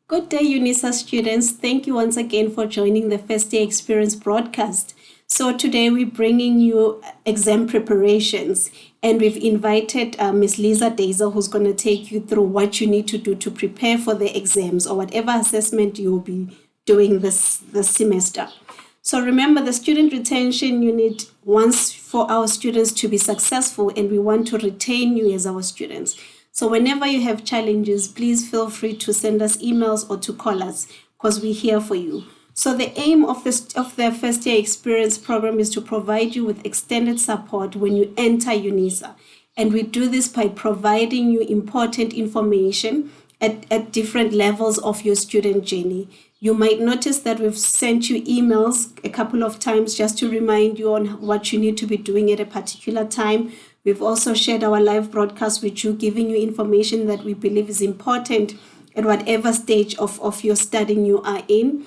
Good day, Unisa students. Thank you once again for joining the First Day Experience broadcast. So today we're bringing you exam preparations, and we've invited Miss Lisa Dazer, who's going to take you through what you need to do to prepare for the exams or whatever assessment you'll be doing this semester. So remember, the student retention unit wants for our students to be successful, and we want to retain you as our students. So whenever you have challenges, please feel free to send us emails or to call us because we're here for you. So the aim of the First Year Experience program is to provide you with extended support when you enter Unisa. And we do this by providing you important information at different levels of your student journey. You might notice that we've sent you emails a couple of times just to remind you on what you need to be doing at a particular time. We've also shared our live broadcast with you, giving you information that we believe is important at whatever stage of your studying you are in.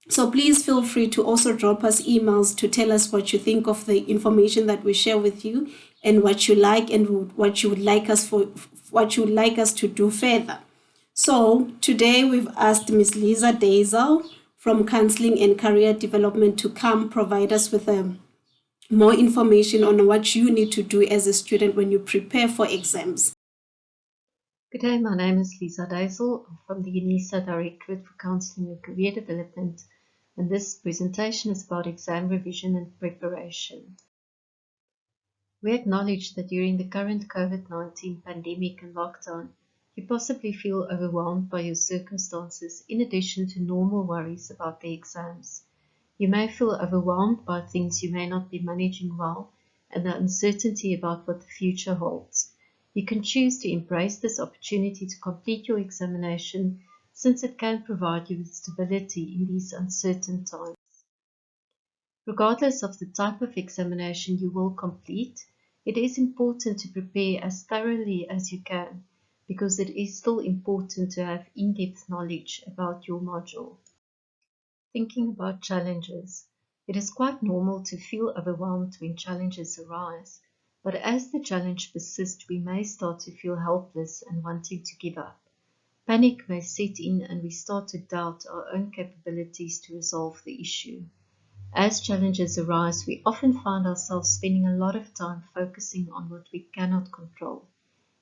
So please feel free to also drop us emails to tell us what you think of the information that we share with you and what you like and what you would like us to do further. So today we've asked Ms. Lisa Dazel from Counseling and Career Development to come provide us with more information on what you need to do as a student when you prepare for exams. Good day, my name is Lisa Dazel. I'm from the Unisa Directorate for Counseling and Career Development, and this presentation is about exam revision and preparation. We acknowledge that during the current COVID-19 pandemic and lockdown, you possibly feel overwhelmed by your circumstances in addition to normal worries about the exams. You may feel overwhelmed by things you may not be managing well and the uncertainty about what the future holds. You can choose to embrace this opportunity to complete your examination since it can provide you with stability in these uncertain times. Regardless of the type of examination you will complete, it is important to prepare as thoroughly as you can because it is still important to have in-depth knowledge about your module. Thinking about challenges. It is quite normal to feel overwhelmed when challenges arise, but as the challenge persists, we may start to feel helpless and wanting to give up. Panic may set in and we start to doubt our own capabilities to resolve the issue. As challenges arise, we often find ourselves spending a lot of time focusing on what we cannot control.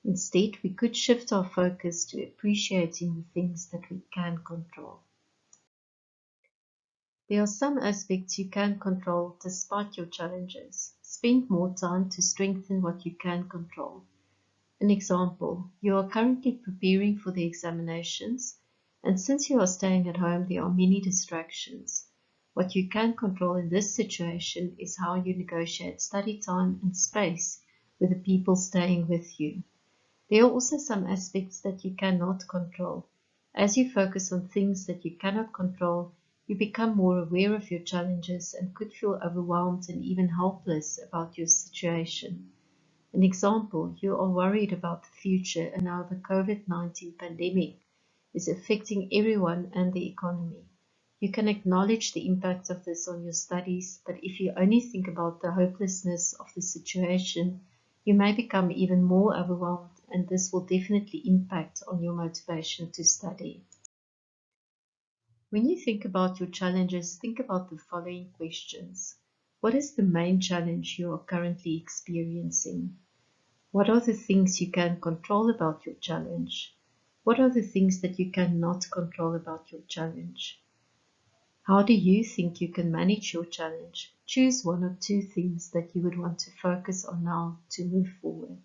Instead, we could shift our focus to appreciating the things that we can control. There are some aspects you can control despite your challenges. Spend more time to strengthen what you can control. An example, you are currently preparing for the examinations, and since you are staying at home, there are many distractions. What you can control in this situation is how you negotiate study time and space with the people staying with you. There are also some aspects that you cannot control. As you focus on things that you cannot control, you become more aware of your challenges and could feel overwhelmed and even helpless about your situation. An example, you are worried about the future and how the COVID-19 pandemic is affecting everyone and the economy. You can acknowledge the impact of this on your studies, but if you only think about the hopelessness of the situation, you may become even more overwhelmed, and this will definitely impact on your motivation to study. When you think about your challenges, think about the following questions. What is the main challenge you are currently experiencing? What are the things you can control about your challenge? What are the things that you cannot control about your challenge? How do you think you can manage your challenge? Choose one or two things that you would want to focus on now to move forward.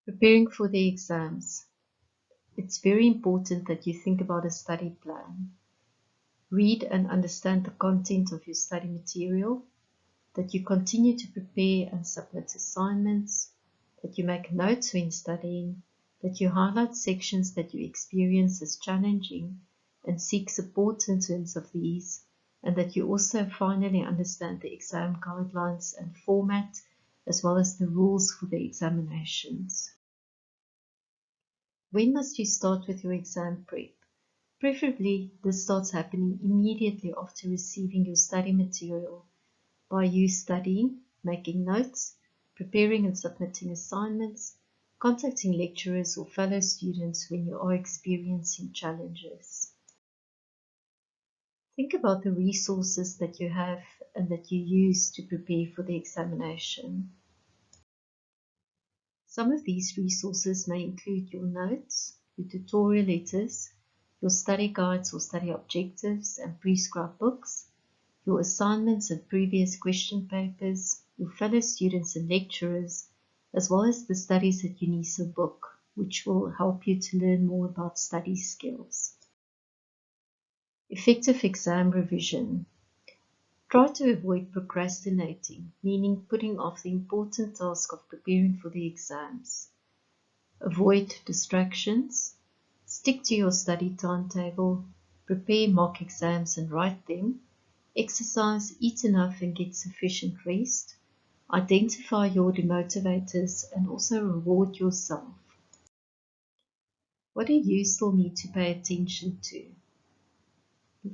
Preparing for the exams. It's very important that you think about a study plan. Read and understand the content of your study material, that you continue to prepare and submit assignments, that you make notes when studying, that you highlight sections that you experience as challenging and seek support in terms of these, and that you also finally understand the exam guidelines and format, as well as the rules for the examinations. When must you start with your exam prep? Preferably, this starts happening immediately after receiving your study material by you studying, making notes, preparing and submitting assignments, contacting lecturers or fellow students when you are experiencing challenges. Think about the resources that you have and that you use to prepare for the examination. Some of these resources may include your notes, your tutorial letters, your study guides or study objectives and prescribed books, your assignments and previous question papers, your fellow students and lecturers, as well as the Studies at Unisa book, which will help you to learn more about study skills. Effective exam revision. Try to avoid procrastinating, meaning putting off the important task of preparing for the exams. Avoid distractions. Stick to your study timetable. Prepare mock exams and write them. Exercise, eat enough and get sufficient rest. Identify your demotivators and also reward yourself. What do you still need to pay attention to?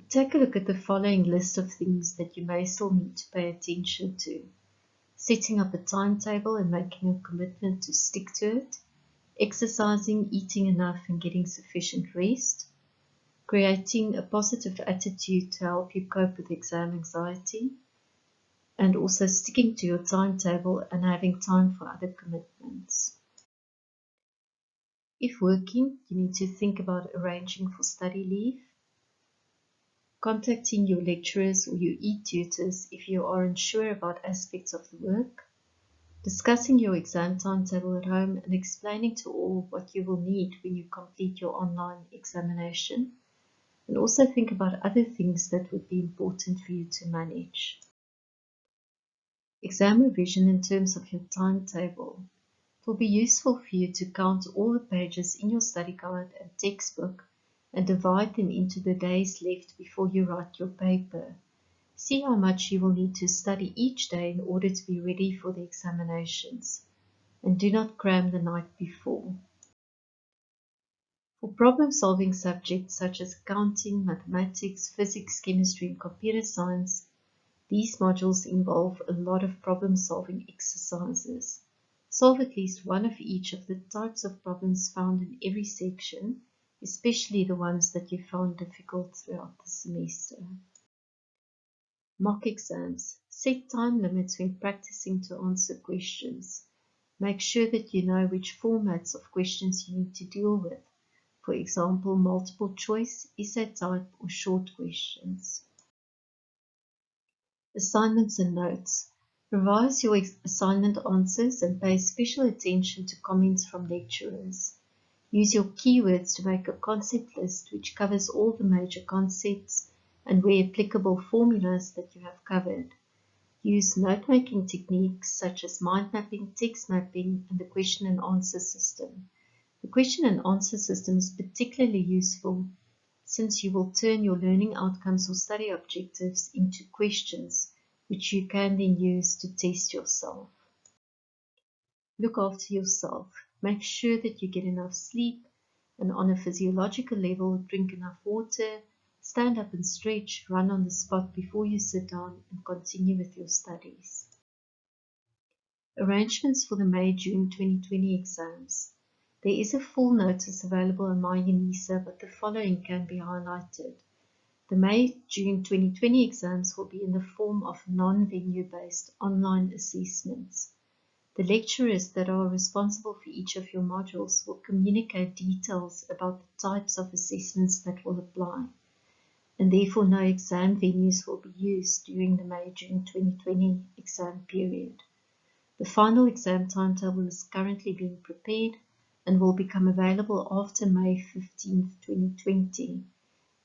Take a look at the following list of things that you may still need to pay attention to. Setting up a timetable and making a commitment to stick to it. Exercising, eating enough and getting sufficient rest. Creating a positive attitude to help you cope with exam anxiety. And also sticking to your timetable and having time for other commitments. If working, you need to think about arranging for study leave, contacting your lecturers or your e-tutors if you are unsure about aspects of the work, discussing your exam timetable at home and explaining to all what you will need when you complete your online examination, and also think about other things that would be important for you to manage. Exam revision in terms of your timetable. It will be useful for you to count all the pages in your study guide and textbook and divide them into the days left before you write your paper. See how much you will need to study each day in order to be ready for the examinations, and do not cram the night before. For problem-solving subjects such as accounting, mathematics, physics, chemistry, and computer science, these modules involve a lot of problem-solving exercises. Solve at least one of each of the types of problems found in every section, especially the ones that you found difficult throughout the semester. Mock exams. Set time limits when practicing to answer questions. Make sure that you know which formats of questions you need to deal with. For example, multiple choice, essay type, or short questions. Assignments and notes. Revise your assignment answers and pay special attention to comments from lecturers. Use your keywords to make a concept list which covers all the major concepts and where applicable formulas that you have covered. Use note-making techniques such as mind mapping, text mapping, and the question and answer system. The question and answer system is particularly useful since you will turn your learning outcomes or study objectives into questions, which you can then use to test yourself. Look after yourself. Make sure that you get enough sleep, and on a physiological level, drink enough water, stand up and stretch, run on the spot before you sit down, and continue with your studies. Arrangements for the May-June 2020 exams. There is a full notice available on my Unisa, but the following can be highlighted. The May-June 2020 exams will be in the form of non-venue based online assessments. The lecturers that are responsible for each of your modules will communicate details about the types of assessments that will apply, and therefore no exam venues will be used during the May-June 2020 exam period. The final exam timetable is currently being prepared and will become available after May 15, 2020.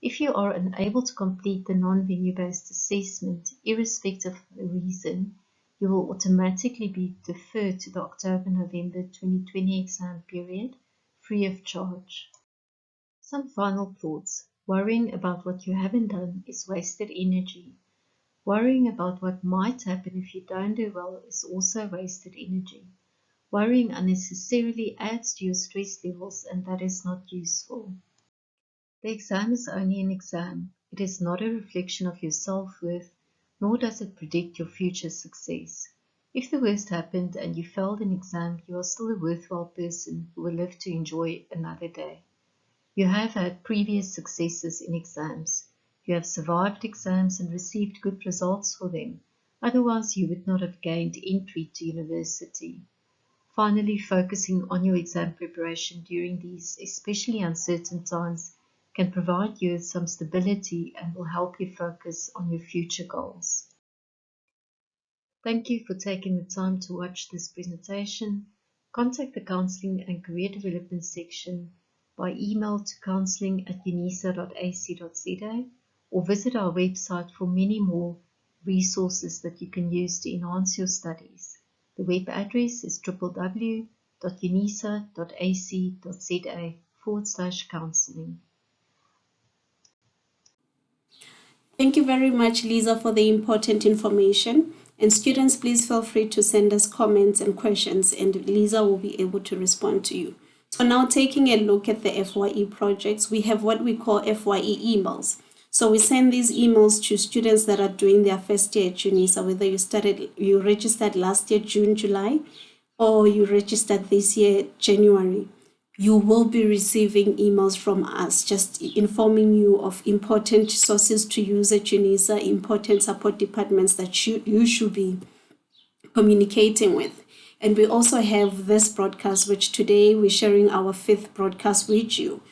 If you are unable to complete the non-venue based assessment, irrespective of the reason, you will automatically be deferred to the October-November 2020 exam period, free of charge. Some final thoughts. Worrying about what you haven't done is wasted energy. Worrying about what might happen if you don't do well is also wasted energy. Worrying unnecessarily adds to your stress levels, and that is not useful. The exam is only an exam. It is not a reflection of your self-worth, nor does it predict your future success. If the worst happened and you failed an exam, you are still a worthwhile person who will live to enjoy another day. You have had previous successes in exams. You have survived exams and received good results for them. Otherwise, you would not have gained entry to university. Finally, focusing on your exam preparation during these especially uncertain times can provide you with some stability and will help you focus on your future goals. Thank you for taking the time to watch this presentation. Contact the Counseling and Career Development section by email to counseling@unisa.ac.za or visit our website for many more resources that you can use to enhance your studies. The web address is www.unisa.ac.za/counseling. Thank you very much, Lisa, for the important information. And students, please feel free to send us comments and questions, and Lisa will be able to respond to you. So now taking a look at the FYE projects, we have what we call FYE emails. So we send these emails to students that are doing their first year at Unisa, whether you registered last year, June, July, or you registered this year, January. You will be receiving emails from us just informing you of important sources to use at Unisa, important support departments that you should be communicating with. And we also have this broadcast, which today we're sharing our 5th broadcast with you.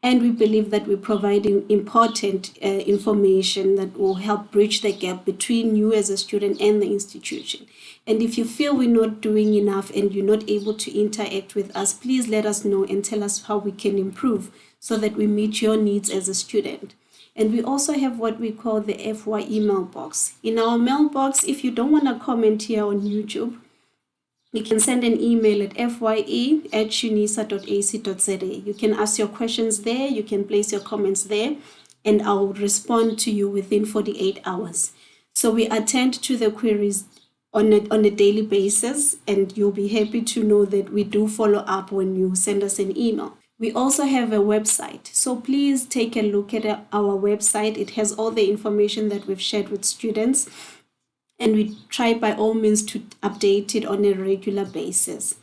And we believe that we're providing important information that will help bridge the gap between you as a student and the institution. And if you feel we're not doing enough and you're not able to interact with us, please let us know and tell us how we can improve so that we meet your needs as a student. And we also have what we call the FYE mailbox. In our mailbox, if you don't want to comment here on YouTube, you can send an email at fye@unisa.ac.za. You can ask your questions there, you can place your comments there, and I'll respond to you within 48 hours. So we attend to the queries on a daily basis, and you'll be happy to know that we do follow up when you send us an email. We also have a website, so please take a look at our website. It has all the information that we've shared with students, and we try by all means to update it on a regular basis.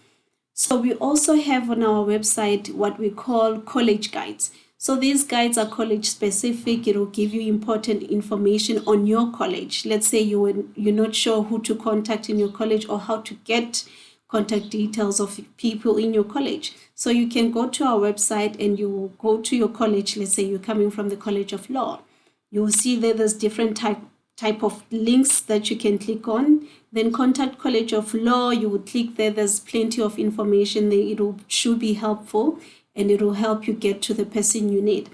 So we also have on our website what we call college guides. So these guides are college specific. It will give you important information on your college. Let's say you're not sure who to contact in your college or how to get contact details of people in your college. So you can go to our website and you will go to your college. Let's say you're coming from the College of Law. You will see that there's different type of links that you can click on. Then contact College of Law, you would click there. There's plenty of information there. Should be helpful and it will help you get to the person you need.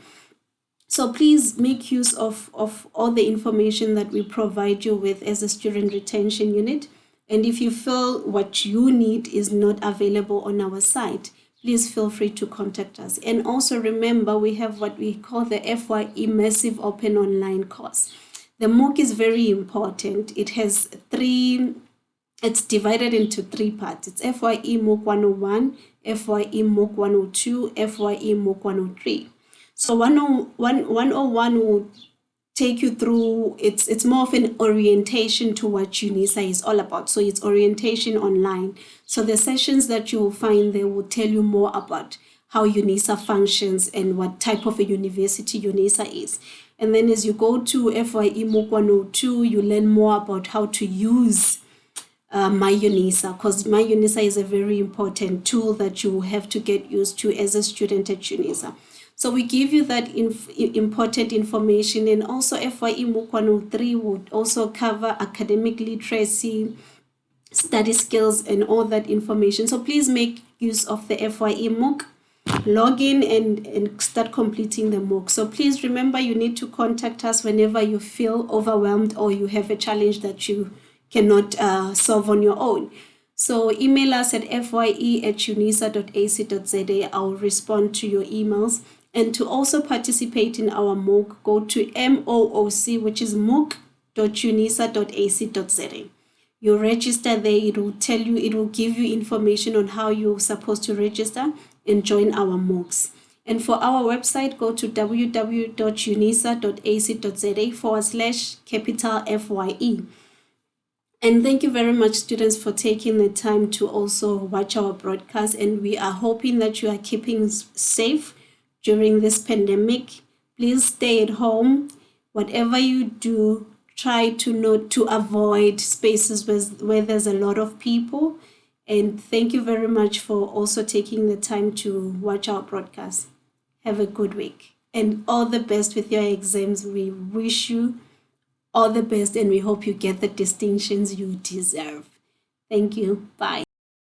So please make use of all the information that we provide you with as a student retention unit. And if you feel what you need is not available on our site, please feel free to contact us. And also remember, we have what we call the FYE Massive Open Online course. The MOOC is very important. It has it's divided into 3 parts. It's FYE MOOC 101, FYE MOOC 102, FYE MOOC 103. So 101 will take you through, it's more of an orientation to what Unisa is all about. So it's orientation online. So the sessions that you will find there will tell you more about how Unisa functions and what type of a university Unisa is. And then as you go to FYE MOOC 102, you learn more about how to use My Unisa, because My Unisa is a very important tool that you have to get used to as a student at Unisa. So we give you that important information. And also FYE MOOC 103 would also cover academic literacy, study skills, and all that information. So please make use of the FYE MOOC. Log in and start completing the MOOC. So please remember, you need to contact us whenever you feel overwhelmed or you have a challenge that you cannot solve on your own. So email us at fye@unisa.ac.za. I'll respond to your emails. And to also participate in our MOOC, go to MOOC, which is mooc.unisa.ac.za. You register there, it will give you information on how you're supposed to register and join our MOOCs. And for our website, go to www.unisa.ac.za/FYE. And thank you very much, students, for taking the time to also watch our broadcast. And we are hoping that you are keeping safe during this pandemic. Please stay at home. Whatever you do, try to not to avoid spaces where there's a lot of people. And thank you very much for also taking the time to watch our broadcast. Have a good week and all the best with your exams. We wish you all the best and we hope you get the distinctions you deserve. Thank you. Bye.